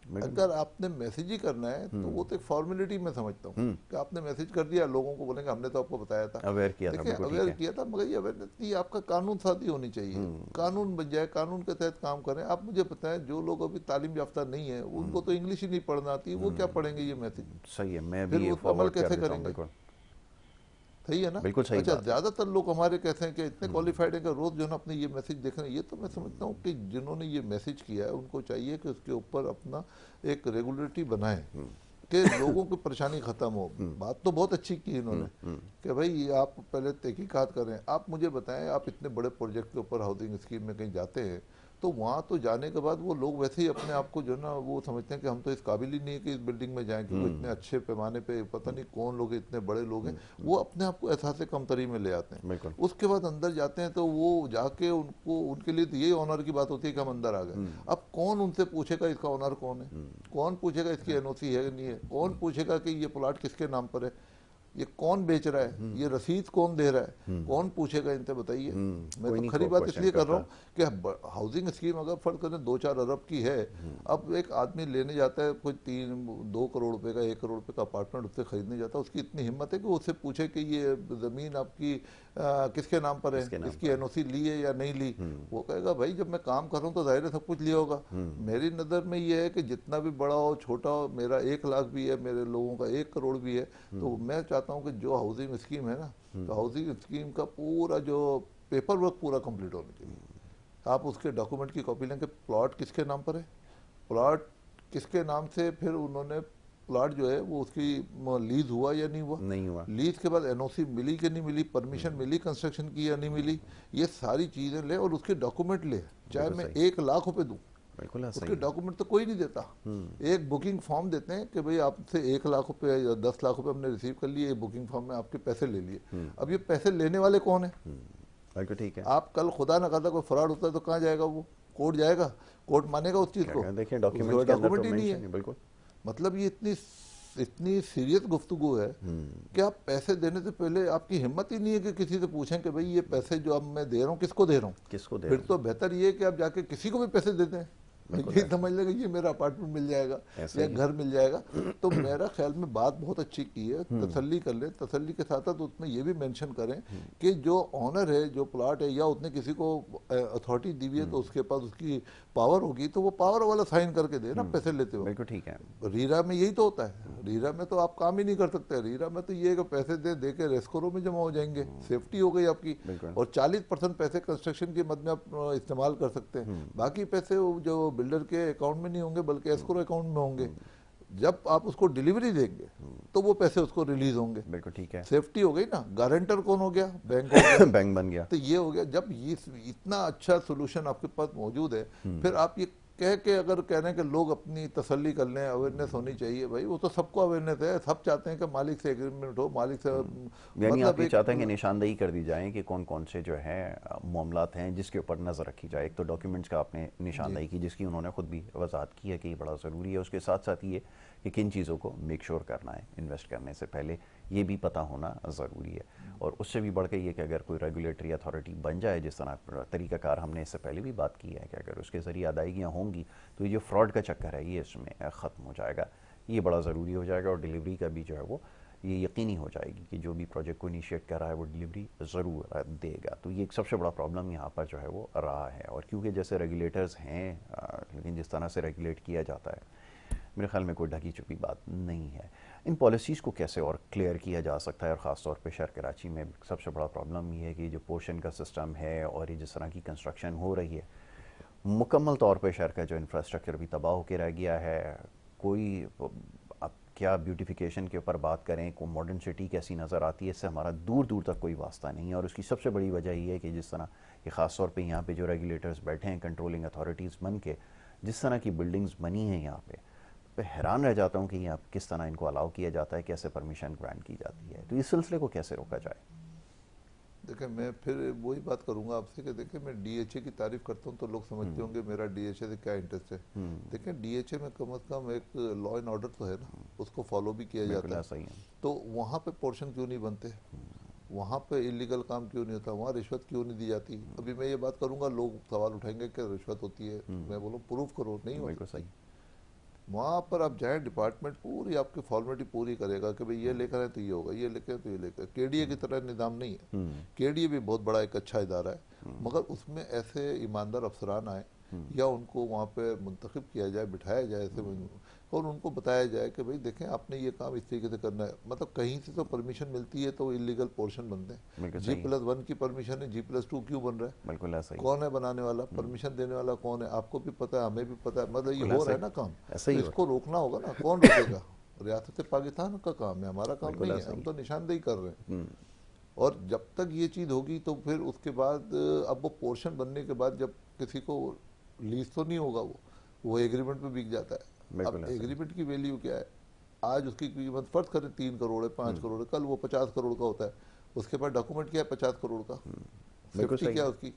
बिल्कुल। अगर आपने मैसेज ही करना है तो वो तो एक फॉर्मेलिटी मैं समझता हूँ कि आपने मैसेज कर दिया, लोगों को बोलेंगे हमने तो आपको बताया था, अवेयर किया था। देखिए बिल्कुल ठीक अवेयर है। किया था, मगर ये अवेयरनेस नहीं, आपका कानून साथी होनी चाहिए। कानून बन जाए, कानून के तहत काम करें। आप मुझे बताएं, जो लोग अभी तालीम याफ्ता नहीं है, उनको तो इंग्लिश ही नहीं पढ़ना आती, वो क्या पढ़ेंगे ये मैसेज? सही है, मैं फिर भी ये उस पर अमल फॉरवर्ड कर कैसे देता हूँ। करेंगे? बिल्कुल सही है ना? बिल्कुल सही अच्छा, बात है। ज्यादातर लोग हमारे कहते हैं कि इतने क्वालिफाइड है कि रोज जो है ना अपने ये मैसेज देख रहे हैं। ये तो मैं समझता हूँ कि जिन्होंने ये मैसेज किया है उनको चाहिए कि उसके ऊपर अपना एक रेगुलेटरी बनाए कि लोगों की परेशानी खत्म हो। बात तो बहुत अच्छी की इन्होंने कि भाई आप पहले तहकीकात करें। आप मुझे बताएं, आप इतने बड़े प्रोजेक्ट के ऊपर हाउसिंग स्कीम में कहीं जाते हैं तो वहाँ तो जाने के बाद वो लोग वैसे ही अपने आप को जो ना वो समझते हैं कि हम तो इस काबिल ही नहीं है कि इस बिल्डिंग में जाएं, क्योंकि इतने अच्छे पैमाने पे पता नहीं कौन लोग इतने बड़े लोग हैं, वो अपने आप को एहसास कमतरी में ले आते हैं। बिल्कुल। उसके बाद अंदर जाते हैं तो वो जाके उनको, उनके लिए तो यही ऑनर की बात होती है कि हम अंदर आ गए। अब कौन उनसे पूछेगा इसका ऑनर कौन है, कौन पूछेगा इसकी एनओसी है नहीं है, कौन पूछेगा कि ये प्लॉट किसके नाम पर है, ये कौन बेच रहा है, ये रसीद कौन दे रहा है, कौन पूछेगा इनसे? बताइए। मैं तो खरी बात इसलिए कर रहा हूँ कि हाउसिंग स्कीम अगर फर्ज करें 2-4 अरब की है, अब एक आदमी लेने जाता है कोई 2 करोड़ रुपए का, 1 करोड़ रुपए का अपार्टमेंट उससे खरीदने जाता है, उसकी इतनी हिम्मत है कि उससे पूछे कि ये जमीन आपकी किसके नाम पर है, इसकी एनओसी ली है या नहीं ली? वो कहेगा भाई जब मैं काम कर रहा हूँ तो जाहिर है सब कुछ लिया होगा। मेरी नज़र में ये है कि जितना भी बड़ा हो छोटा हो, मेरा 1 लाख भी है, मेरे लोगों का 1 करोड़ भी है, तो मैं चाहता हूँ कि जो हाउसिंग स्कीम है ना, तो हाउसिंग स्कीम का पूरा जो पेपर वर्क पूरा कंप्लीट होना चाहिए। आप उसके डॉक्यूमेंट की कॉपी लेंगे, प्लॉट किसके नाम पर है, प्लॉट किसके नाम से, फिर उन्होंने प्लॉट जो है वो उसकी लीज हुआ या नहीं हुआ, नहीं हुआ, लीज के बाद एनओसी मिली कि नहीं मिली, परमिशन मिली कंस्ट्रक्शन की या नहीं मिली, ये सारी चीज़ें ले और उसके डॉक्यूमेंट ले। चाहे मैं 1 लाख रुपए दूँ, बिल्कुल उसके डॉक्यूमेंट तो कोई नहीं देता। एक बुकिंग फॉर्म देते हैं कि भाई आपसे 1 लाख रुपए या 10 लाख रुपए हमने रिसीव कर लिए, बुकिंग फॉर्म में आपके पैसे ले लिए। अब ये पैसे लेने वाले कौन है? बिल्कुल ठीक है। आप कल खुदा ना करता कोई फ्रॉड होता है तो कहाँ जाएगा वो? कोर्ट जाएगा, कोर्ट मानेगा उस चीज़ को? देखिए डॉक्यूमेंट ही नहीं है। बिल्कुल। मतलब ये इतनी सीरियस गुफ्तगू है कि आप पैसे देने से पहले आपकी हिम्मत ही नहीं है कि किसी से पूछें कि भाई ये पैसे जो अब मैं दे रहा हूँ किसको दे रहा हूँ। किसको दे? फिर तो बेहतर ये है कि आप जाके किसी को भी पैसे देते हैं, ये समझ लेगा ये मेरा अपार्टमेंट मिल जाएगा या घर मिल जाएगा। तो मेरा ख्याल में बात बहुत अच्छी की है, तसल्ली कर लें। तसल्ली के साथ साथ उसमें ये भी मेंशन करें कि जो ऑनर है, जो प्लॉट है, या उसने किसी को अथॉरिटी दी हुई है तो उसके पास उसकी पावर होगी तो वो पावर वाला साइन करके दे ना पैसे लेते हो। बिल्कुल ठीक है। रीरा में यही तो होता है। रीरा में तो आप काम ही नहीं कर सकते। रीरा में तो ये है कि पैसे दे के रेस्कोरों में जमा हो जाएंगे, सेफ्टी हो गई आपकी, और 40% पैसे कंस्ट्रक्शन की मद में आप इस्तेमाल कर सकते हैं। बाकी पैसे जो बिल्डर के अकाउंट में नहीं होंगे बल्कि एस्क्रो अकाउंट में होंगे। जब आप उसको डिलीवरी देंगे तो वो पैसे उसको रिलीज होंगे। बिल्कुल ठीक है। सेफ्टी हो गई ना। गारंटर कौन हो गया? बैंक हो गया। बैंक बन गया। तो ये हो गया। जब ये इतना अच्छा सोल्यूशन आपके पास मौजूद है, फिर आप ये कह के अगर कह रहे हैं कि लोग अपनी तसल्ली कर लें, अवेयरनेस होनी चाहिए, भाई वो तो सबको अवेयरनेस है। सब चाहते हैं कि मालिक से एग्रीमेंट हो, मालिक से यानी आप ये चाहते हैं कि निशानदेही कर दी जाए कि कौन कौन से जो है मामलात हैं जिसके ऊपर नज़र रखी जाए। एक तो डॉक्यूमेंट्स का आपने निशानदेही की जिसकी उन्होंने खुद भी वजाहत की है कि ये बड़ा ज़रूरी है। उसके साथ साथ ये कि किन चीज़ों को मेक श्योर करना है इन्वेस्ट करने से पहले, ये भी पता होना ज़रूरी है। और उससे भी बढ़ के ये कि अगर कोई रेगुलेटरी अथॉरिटी बन जाए, जिस तरह तरीक़ाकार हमने इससे पहले भी बात की है कि अगर उसके ज़रिए अदायगियाँ होंगी तो ये जो फ्रॉड का चक्कर है ये इसमें ख़त्म हो जाएगा। ये बड़ा ज़रूरी हो जाएगा और डिलीवरी का भी जो है वो ये यकीनी हो जाएगी कि जो भी प्रोजेक्ट को इनिशिएट कर रहा है वो डिलीवरी ज़रूर देगा। तो ये एक सबसे बड़ा प्रॉब्लम यहाँ पर जो है वो रहा है। और क्योंकि जैसे रेगुलेटर्स हैं, लेकिन जिस तरह से रेगुलेट किया जाता है मेरे ख्याल में कोई ढकी छुपी बात नहीं है। इन पॉलिसीज़ को कैसे और क्लियर किया जा सकता है, और ख़ास तौर पे शहर कराची में सबसे बड़ा प्रॉब्लम ये है कि जो पोर्शन का सिस्टम है और ये जिस तरह की कंस्ट्रक्शन हो रही है, मुकम्मल तौर पे शहर का जो इंफ्रास्ट्रक्चर भी तबाह होकर रह गया है। कोई अब क्या ब्यूटिफिकेशन के ऊपर बात करें, को मॉडर्न सिटी कैसी नज़र आती है, इससे हमारा दूर दूर तक कोई वास्ता नहीं है। और उसकी सबसे बड़ी वजह ये है कि जिस तरह ये ख़ास तौर पे यहाँ पे जो रेगुलेटर्स बैठे हैं कंट्रोलिंग अथॉरिटीज़ बन के, जिस तरह की बिल्डिंग्स बनी हैं यहाँ पे हैरान रह जाता हूँ कि यहाँ किस तरह इनको अलाउ किया जाता है, कैसे परमिशन ग्रांट की जाती है। तो इस सिलसिले को कैसे रोका जाए? देखिए, मैं फिर वही बात करूंगा आपसे कि देखिए, मैं डीएचए की तारीफ करता हूँ तो लोग समझते होंगे मेरा डीएचए से क्या इंटरेस्ट है। देखिए, डीएचए में कम से कम एक लॉ एंड ऑर्डर तो है ना, उसको फॉलो भी किया जाता है। सही है। तो वहाँ पे पोर्शन क्यों नहीं बनते, वहाँ पे इलीगल काम क्यों नहीं होता, वहाँ रिश्वत क्यों नहीं दी जाती? अभी मैं ये बात करूंगा, लोग सवाल उठाएंगे कि रिश्वत होती है, मैं बोलूँ प्रूफ करो, नहीं होती। सही। वहाँ पर आप जाए, डिपार्टमेंट पूरी आपकी फॉर्मेलिटी पूरी करेगा कि भाई ये लेकर आए तो ये होगा, ये लेकर आए तो ये लेकर। केडीए की तरह निज़ाम नहीं है। केडीए भी बहुत बड़ा एक अच्छा इदारा है, मगर उसमें ऐसे ईमानदार अफसरान आए या उनको वहाँ पे मुंतखब किया जाए, बिठाया जाए ऐसे, और उनको बताया जाए कि भाई देखें आपने ये काम इस तरीके से करना है। मतलब कहीं से तो परमिशन मिलती है तो इलीगल पोर्शन बनते हैं। G+1 की परमिशन है, G+2 क्यों बन रहा है? बिल्कुल ऐसा ही। कौन है बनाने वाला, परमिशन देने वाला कौन है? आपको भी पता है, हमें भी पता है। मतलब ये हो रहा है ना काम, तो इसको रोकना होगा ना। कौन रोकेगा? रियासत पाकिस्तान का काम है, हमारा काम नहीं है। हम तो निशानदेही कर रहे हैं। और जब तक ये चीज़ होगी तो फिर उसके बाद अब वो पोर्शन बनने के बाद जब किसी को लीज तो नहीं होगा, वो एग्रीमेंट पे बिक जाता है। अब एग्रीमेंट की वैल्यू क्या है? आज उसकी कीमत फर्ज करें 3 करोड़ है, 5 करोड़ है, कल वो 50 करोड़ का होता है। उसके पास डॉक्यूमेंट क्या है 50 करोड़ का, सेफ्टी क्या है उसकी?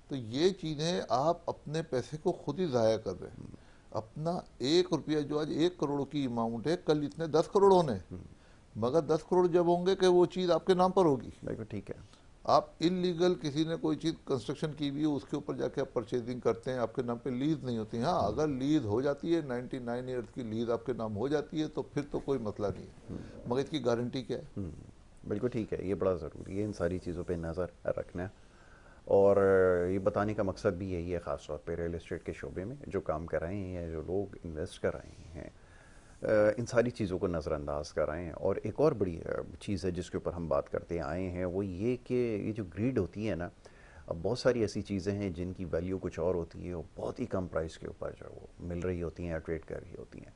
तो ये चीज़ें आप अपने पैसे को खुद ही ज़ाया कर रहे हैं। अपना 1 रुपया जो आज 1 करोड़ की अमाउंट है, कल इतने 10 करोड़ होने, मगर 10 करोड़ जब होंगे कि वो चीज़ आपके नाम पर होगी। बिल्कुल ठीक है। आप इलीगल किसी ने कोई चीज़ कंस्ट्रक्शन की हुई है, उसके ऊपर जाके आप परचेजिंग करते हैं, आपके नाम पे लीज नहीं होती। हाँ, अगर लीज हो जाती है, 99 ईयर्स की लीज आपके नाम हो जाती है, तो फिर तो कोई मसला नहीं है, मगर इसकी गारंटी क्या है? बिल्कुल ठीक है, ये बड़ा ज़रूरी है इन सारी चीज़ों पे नज़र रखना। और ये बताने का मकसद भी यही है, ख़ास तौर पे रियल एस्टेट के शोबे में जो काम कर रहे हैं या जो लोग इन्वेस्ट कर रहे हैं, इन सारी चीज़ों को नज़रअंदाज कर रहे हैं। और एक और बड़ी चीज़ है जिसके ऊपर हम बात करते आए हैं, वो ये कि ये जो ग्रीड होती है ना, अब बहुत सारी ऐसी चीज़ें हैं जिनकी वैल्यू कुछ और होती है, वो बहुत ही कम प्राइस के ऊपर जो है वो मिल रही होती हैं या ट्रेड कर रही होती हैं।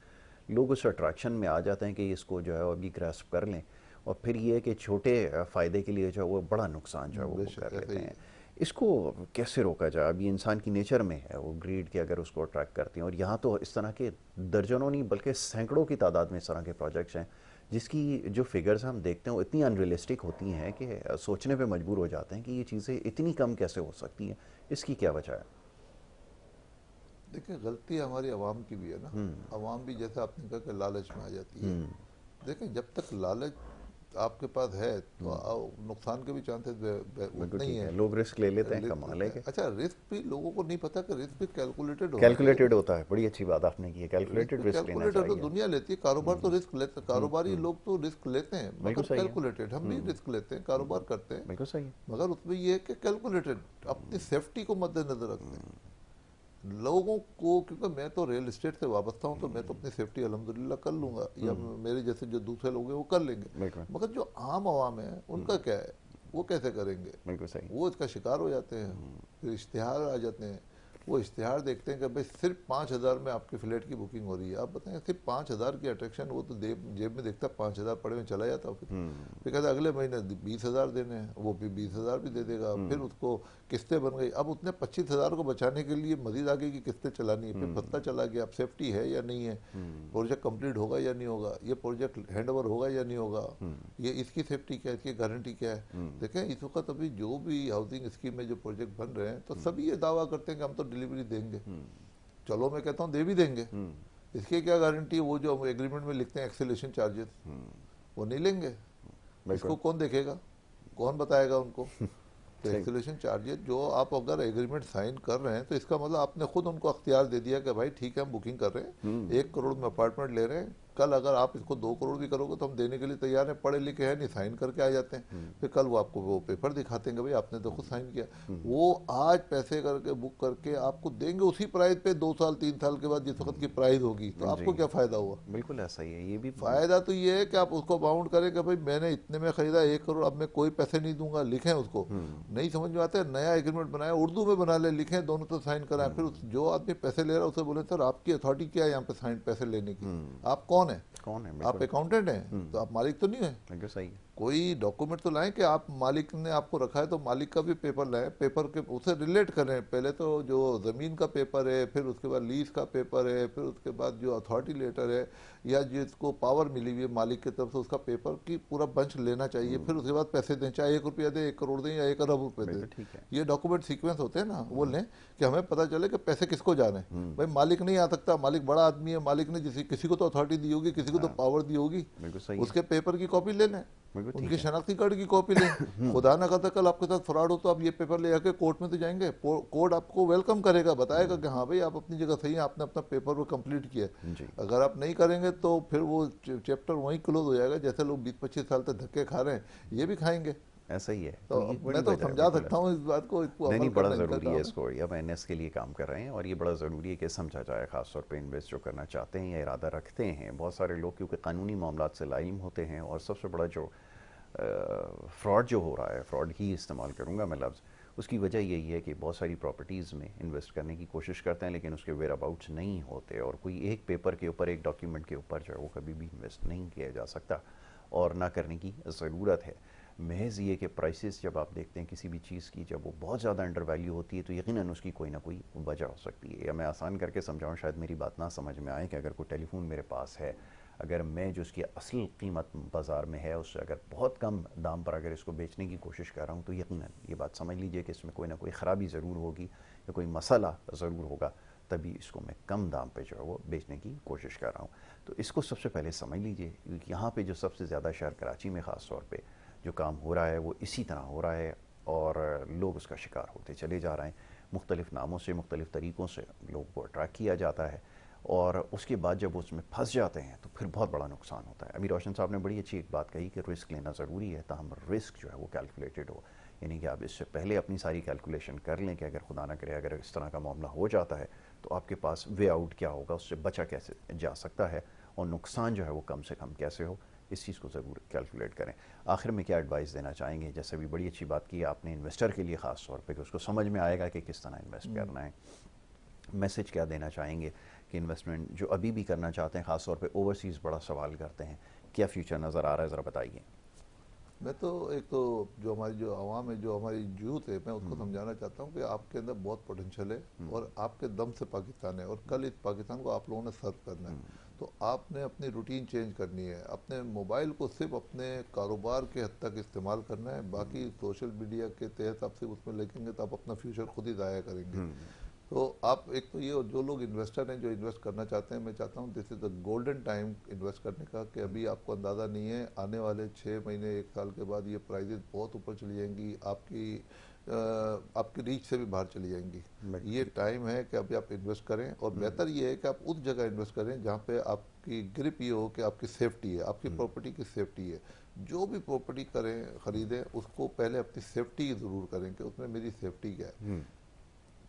लोग उस अट्रैक्शन में आ जाते हैं कि इसको जो है अभी ग्रैस्प कर लें, और फिर ये कि छोटे फ़ायदे के लिए जो है वो बड़ा नुकसान जो है वो कर लेते हैं। इसको कैसे रोका जाए? अभी इंसान की नेचर में है वो ग्रीड के, अगर उसको अट्रैक्ट करते हैं। और यहाँ तो इस तरह के दर्जनों नहीं बल्कि सैकड़ों की तादाद में इस तरह के प्रोजेक्ट्स हैं जिसकी जो फिगर्स हम देखते हैं वो इतनी अनरियलिस्टिक होती हैं कि सोचने पे मजबूर हो जाते हैं कि ये चीज़ें इतनी कम कैसे हो सकती हैं। इसकी क्या वजह है? देखिए, गलती हमारी आवाम की भी है ना। आवाम भी जैसे आपने कहा कि लालच में आ जाती है। देखें, जब तक लालच आपके पास है तो नुकसान के भी चांसेस नहीं है। लोग रिस्क ले लेते हैं, कमा लेंगे। अच्छा, रिस्क भी लोगों को नहीं पता कि रिस्क भी कैलकुलेटेड होता है। बड़ी अच्छी बात आपने की है, कैलकुलेटेड रिस्क लेना चाहिए। तो दुनिया लेती है, कारोबार तो रिस्क लेते, कारोबारी लोग तो रिस्क लेते हैं, मगर कैलकुलेटेड। हम भी रिस्क लेते हैं, कारोबार करते हैं, बिल्कुल सही, मगर उसमें ये है कि कैलकुलेटेड, अपनी सेफ्टी को मद्देनजर रखते हैं लोगों को। क्योंकि मैं तो रियल एस्टेट से वाबस्ता हूँ, तो मैं तो अपनी सेफ्टी अल्हम्दुलिल्लाह कर लूँगा, या मेरे जैसे जो दूसरे लोग हैं वो कर लेंगे, मगर जो आम आवाम है उनका क्या है, वो कैसे करेंगे? बिल्कुल सही। वो इसका शिकार हो जाते हैं। फिर इश्तिहार आ जाते हैं, वो इश्तिहार देखते हैं कि भाई सिर्फ 5,000 में आपके फ्लैट की बुकिंग हो रही है। आप बताएं, सिर्फ 5,000 की अट्रैक्शन, वो तो जेब में देखता 5,000 पड़े में चला जाता। फिर कहता अगले महीने 20,000 देने हैं, वो भी 20,000 भी दे देगा। फिर उसको किस्तें बन गई, अब उसने 25,000 को बचाने के लिए मजीद आगे की किस्तें चलानी है। फिर पता चला कि अब सेफ्टी है या नहीं है, प्रोजेक्ट कंप्लीट होगा या नहीं होगा, ये प्रोजेक्ट हैंड ओवर होगा या नहीं होगा, ये इसकी सेफ्टी क्या है, इसकी गारंटी क्या है। देखें, इस वक्त अभी जो भी हाउसिंग स्कीम में जो प्रोजेक्ट बन रहे हैं, तो सभी ये दावा करते हैं कि हम तो डिलीवरी देंगे। चलो, मैं कहता हूँ दे भी देंगे, इसकी क्या गारंटी है वो जो एग्रीमेंट में लिखते हैं एक्सेलेशन चार्जेस वो नहीं लेंगे? इसको बिल्कुल कौन देखेगा, कौन बताएगा उनको? तो सही। एक्सेलेशन चार्जेस जो आप अगर एग्रीमेंट साइन कर रहे हैं तो इसका मतलब आपने खुद उनको अख्तियार दे दिया कि भाई ठीक है हम बुकिंग कर रहे हैं, 1 करोड़ में अपार्टमेंट ले रहे हैं, कल अगर आप इसको 2 करोड़ भी करोगे तो हम देने के लिए तैयार हैं, पढ़े लिखे हैं नहीं, साइन करके आ जाते हैं। फिर कल वो आपको वो पेपर दिखाते हैं कि भाई आपने तो खुद साइन किया। वो आज पैसे करके बुक करके आपको देंगे उसी प्राइस पे 2 साल 3 साल के बाद जिस वक्त की प्राइस होगी, तो जी आपको क्या फायदा हुआ? बिल्कुल ऐसा ही है ये भी। फायदा तो ये है कि आप उसको बाउंड करें कि भाई मैंने इतने में खरीदा 1 करोड़, अब मैं कोई पैसे नहीं दूंगा, लिखें उसको। नहीं समझ में आता है, नया एग्रीमेंट बनाया उर्दू में बना ले, लिखें दोनों तो साइन कराएं, फिर जो आदमी पैसे ले रहा है उसे बोले सर आपकी अथॉरिटी क्या है यहाँ पे साइन पैसे लेने की, आप कौन है? कौन है? आप बिल्कुल अकाउंटेंट हैं तो आप मालिक तो नहीं है। बिल्कुल सही है। कोई डॉक्यूमेंट तो लाएं कि आप मालिक ने आपको रखा है, तो मालिक का भी पेपर लाएं, पेपर के उसे रिलेट करें। पहले तो जो ज़मीन का पेपर है, फिर उसके बाद लीज का पेपर है, फिर उसके बाद जो अथॉरिटी लेटर है या जिसको पावर मिली हुई है मालिक की तरफ से उसका पेपर की पूरा बंच लेना चाहिए। फिर उसके बाद पैसे दें, चाहे 1 रुपया दें, 1 करोड़ दें या 1 अरब रुपए दें। बिल्कुल ठीक है। ये डॉक्यूमेंट सीक्वेंस होते हैं ना, वो लें कि हमें पता चले कि पैसे किसको जा रहे हैं। भाई मालिक नहीं आ सकता, मालिक बड़ा आदमी है, मालिक ने किसी को तो अथॉरिटी दी होगी, किसी को तो पावर दी होगी, बिल्कुल सही है। उसके पेपर की कॉपी ले लें, बिल्कुल ठीक उनकी है। शनाख्ती कार्ड की कॉपी लें। खुदा ना करता कल आपके साथ फ्रॉड हो तो आप ये पेपर ले आके कोर्ट में तो जाएंगे, कोर्ट आपको वेलकम करेगा, बताएगा कि हाँ भाई आप अपनी जगह सही है, आपने अपना पेपर वो कंप्लीट किया। जी अगर आप नहीं करेंगे तो फिर वो चैप्टर वहीं क्लोज हो जाएगा। जैसे लोग 20-25 साल तक धक्के खा रहे हैं, ये भी खाएंगे। ऐसा ही है। तो ये बड़ी मैं तो वजह है, समझा बिल्कुल सकता ऐसा। हूँ इस बात को, इसको नहीं अमल नहीं, बड़ा करना इनका ज़रूरी काम है है। इसको। ये अब एनएस के लिए काम कर रहे हैं और ये बड़ा ज़रूरी है कि समझा जाए, ख़ासतौर पे इन्वेस्ट जो करना चाहते हैं या इरादा रखते हैं। बहुत सारे लोग क्योंकि कानूनी मामलात से लाइम होते हैं, और सबसे बड़ा जो फ्रॉड जो हो रहा है, फ्रॉड ही इस्तेमाल करूँगा मैं लफ्ज़, उसकी वजह यही है कि बहुत सारी प्रॉपर्टीज़ में इन्वेस्ट करने की कोशिश करते हैं लेकिन उसके वेयर अबाउट्स नहीं होते, और कोई एक पेपर के ऊपर, एक डॉक्यूमेंट के ऊपर जो है वो कभी भी इन्वेस्ट नहीं किया जा सकता, और ना करने की ज़रूरत है। महज ये कि प्राइसेस जब आप देखते हैं किसी भी चीज़ की, जब वो बहुत ज़्यादा अंडर वैल्यू होती है तो यकीनन उसकी कोई ना कोई वजह हो सकती है। या मैं आसान करके समझाऊँ, शायद मेरी बात ना समझ में आए, कि अगर कोई टेलीफोन मेरे पास है, अगर मैं जो उसकी असल कीमत बाज़ार में है उससे अगर बहुत कम दाम पर अगर इसको बेचने की कोशिश कर रहा हूँ, तो यकीनन ये बात समझ लीजिए कि इसमें कोई ना कोई ख़राबी ज़रूर होगी या कोई मसला ज़रूर होगा, तभी इसको मैं कम दाम पे जो है वो बेचने की कोशिश कर रहा हूँ। तो इसको सबसे पहले समझ लीजिए, क्योंकि यहाँ पे जो सबसे ज़्यादा शहर कराची में ख़ास तौर पे जो काम हो रहा है वो इसी तरह हो रहा है, और लोग उसका शिकार होते चले जा रहे हैं। मुख्तलिफ़ नामों से, मुख्तलिफ़ तरीक़ों से लोगों को अट्रैक्ट किया जाता है, और उसके बाद जब उसमें फंस जाते हैं तो फिर बहुत बड़ा नुकसान होता है। अभी रोशन साहब ने बड़ी अच्छी एक बात कही कि रिस्क लेना ज़रूरी है, ताहम रिस्क जो है वो कैलकुलेटेड हो, यानी कि आप इससे पहले अपनी सारी कैलकुलेशन कर लें कि अगर खुदा ना करे अगर इस तरह का मामला हो जाता है तो आपके पास वे आउट क्या होगा, उससे बचा कैसे जा सकता है, और नुकसान जो है वो कम से कम कैसे हो, इस चीज़ को ज़रूर कैलकुलेट करें। आखिर में क्या एडवाइस देना चाहेंगे? जैसे भी बड़ी अच्छी बात की आपने इन्वेस्टर के लिए ख़ास तौर पे, कि उसको समझ में आएगा कि किस तरह इन्वेस्ट करना है। मैसेज क्या देना चाहेंगे कि इन्वेस्टमेंट जो अभी भी करना चाहते हैं, ख़ास तौर पे ओवरसीज़ बड़ा सवाल करते हैं, क्या फ्यूचर नज़र आ रहा है, ज़रा बताइए। मैं तो एक तो जो हमारी जो आवाम है, जो हमारी यूथ है, मैं उसको समझाना चाहता हूँ कि आपके अंदर बहुत पोटेंशियल है और आपके दम से पाकिस्तान है, और कल इस पाकिस्तान को आप लोगों ने सर्व करना है। तो आपने अपनी रूटीन चेंज करनी है, अपने मोबाइल को सिर्फ अपने कारोबार के हद तक इस्तेमाल करना है, बाकी सोशल मीडिया के तहत आप सिर्फ उसमें लगेंगे तो आप अपना फ्यूचर खुद ही ज़ाया करेंगे। तो आप एक तो ये, जो लोग इन्वेस्टर हैं जो इन्वेस्ट करना चाहते हैं, मैं चाहता हूँ this is the golden time invest करने का, कि अभी आपको अंदाज़ा नहीं है आने वाले 6 महीने 1 साल के बाद ये प्राइजेस बहुत ऊपर चली जाएंगी, आपकी रीच से भी बाहर चली जाएंगी। ये टाइम है कि अभी आप इन्वेस्ट करें, और बेहतर ये है कि आप उस जगह इन्वेस्ट करें जहाँ पे आपकी ग्रिप ये हो कि आपकी सेफ्टी है, आपकी प्रॉपर्टी की सेफ्टी है। जो भी प्रॉपर्टी करें, खरीदें, उसको पहले अपनी सेफ्टी ज़रूर करें कि उसमें मेरी सेफ्टी क्या है,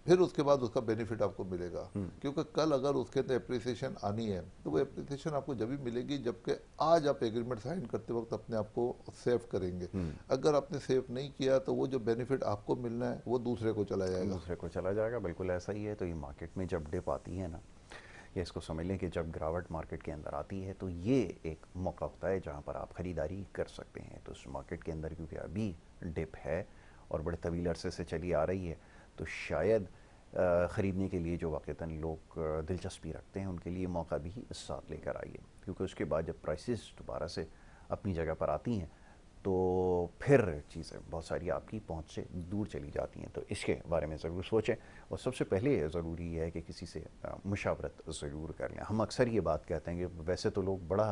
फिर उसके बाद उसका बेनिफिट आपको मिलेगा। क्योंकि कल अगर उसके अंदर एप्रिसिएशन आनी है तो वो एप्रिसिएशन आपको जब भी मिलेगी जबकि आज आप एग्रीमेंट साइन करते वक्त अपने आप को सेव करेंगे। अगर आपने सेव नहीं किया तो वो जो बेनिफिट आपको मिलना है वो दूसरे को चला जाएगा, दूसरे को चला जाएगा। बिल्कुल ऐसा ही है। तो ये मार्केट में जब डिप आती है ना, या इसको समझ लें कि जब गिरावट मार्केट के अंदर आती है, तो ये एक मौका होता है जहाँ पर आप ख़रीदारी कर सकते हैं। तो उस मार्केट के अंदर क्योंकि अभी डिप है और बड़े तवील अरसे से चली आ रही है, तो शायद ख़रीदने के लिए जो वाक़तन लोग दिलचस्पी रखते हैं उनके लिए मौका भी साथ लेकर आइए, क्योंकि उसके बाद जब प्राइसेस दोबारा से अपनी जगह पर आती हैं तो फिर चीज़ें बहुत सारी आपकी पहुंच से दूर चली जाती हैं। तो इसके बारे में ज़रूर सोचें, और सबसे पहले ज़रूरी है कि किसी से मुशावरत ज़रूर कर लें। हम अक्सर ये बात कहते हैं कि वैसे तो लोग बड़ा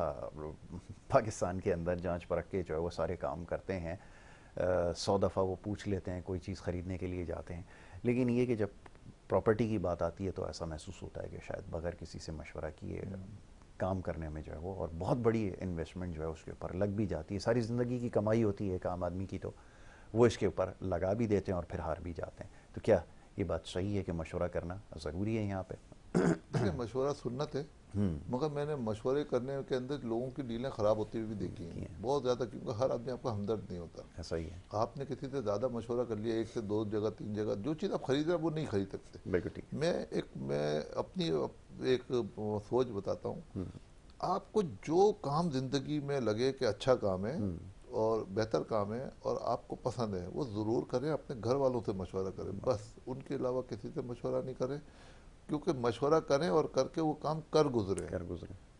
पाकिस्तान के अंदर जांच परख के जो है वो सारे काम करते हैं, 100 दफ़ा वो पूछ लेते हैं, कोई चीज़ ख़रीदने के लिए जाते हैं, लेकिन ये कि जब प्रॉपर्टी की बात आती है तो ऐसा महसूस होता है कि शायद बगैर किसी से मशवरा किए काम करने में जो है वो, और बहुत बड़ी इन्वेस्टमेंट जो है उसके ऊपर लग भी जाती है। सारी ज़िंदगी की कमाई होती है एक आम आदमी की, तो वो इसके ऊपर लगा भी देते हैं और फिर हार भी जाते हैं। तो क्या ये बात सही है कि मशवरा करना ज़रूरी है यहाँ पे? देखिए, मशवरा सुन्नत है, मगर मैंने मशवरे करने के अंदर लोगों की डीलें ख़राब होती हुई भी देखी हैं बहुत ज़्यादा, क्योंकि हर आदमी आपका हमदर्द नहीं होता। ऐसा ही है। आपने किसी से ज़्यादा मशवरा कर लिया, एक से दो जगह तीन जगह, जो चीज़ आप खरीद रहे हैं वो नहीं खरीद सकते। बिल्कुल ठीक। मैं अपनी एक सोच बताता हूँ। आपको जो काम ज़िंदगी में लगे कि अच्छा काम है और बेहतर काम है और आपको पसंद है, वो ज़रूर करें। अपने घर वालों से मशवरा करें, बस उनके अलावा किसी से मशवरा नहीं करें, क्योंकि मशवरा करें और करके वो काम कर गुजरे,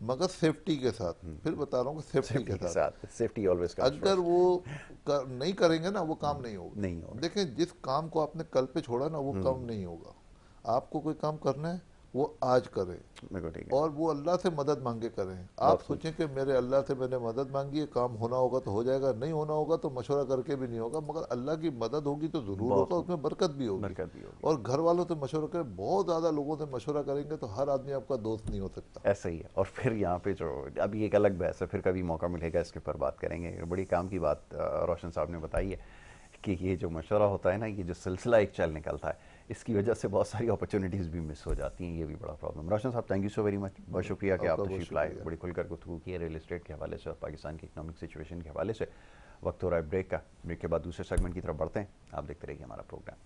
मगर सेफ्टी के साथ। फिर बता रहा हूँ कि सेफ्टी के साथ। Safety always. अगर वो नहीं करेंगे ना, वो काम नहीं होगा। देखें, जिस काम को आपने कल पे छोड़ा ना, वो काम नहीं होगा। आपको कोई काम करना है वो आज करें, और वो अल्लाह से मदद मांगे करें। आप सोचें कि मेरे अल्लाह से मैंने मदद मांगी है, काम होना होगा तो हो जाएगा, नहीं होना होगा तो मशवरा करके भी नहीं होगा, मगर अल्लाह की मदद होगी तो ज़रूर होगा, उसमें बरकत भी होगी। और घर वालों से मशवरा करें, बहुत ज़्यादा लोगों से मशवरा करेंगे तो हर आदमी आपका दोस्त नहीं हो सकता। ऐसा ही है। और फिर यहाँ पे जो अभी एक अलग बहस है, फिर कभी मौका मिलेगा इसके ऊपर बात करेंगे। बड़ी काम की बात रोशन साहब ने बताई है कि ये जो मशवरा होता है ना, ये जो सिलसिला एक चल निकलता है, इसकी वजह से बहुत सारी अपॉर्चुनिटीज़ भी मिस हो जाती हैं। ये भी बड़ा प्रॉब्लम। रोशन साहब, thank you so very much, बहुत शुक्रिया कि आप तशरीफ लाए, बड़ी खुलकर गुफ्तगू की है रियल एस्टेट के हवाले से और पाकिस्तान की इकनॉमिक सिचुएशन के हवाले से। वक्त हो रहा है ब्रेक का, ब्रेक के बाद दूसरे सेगमेंट की तरफ बढ़ते हैं। आप देखते रहिए हमारा प्रोग्राम।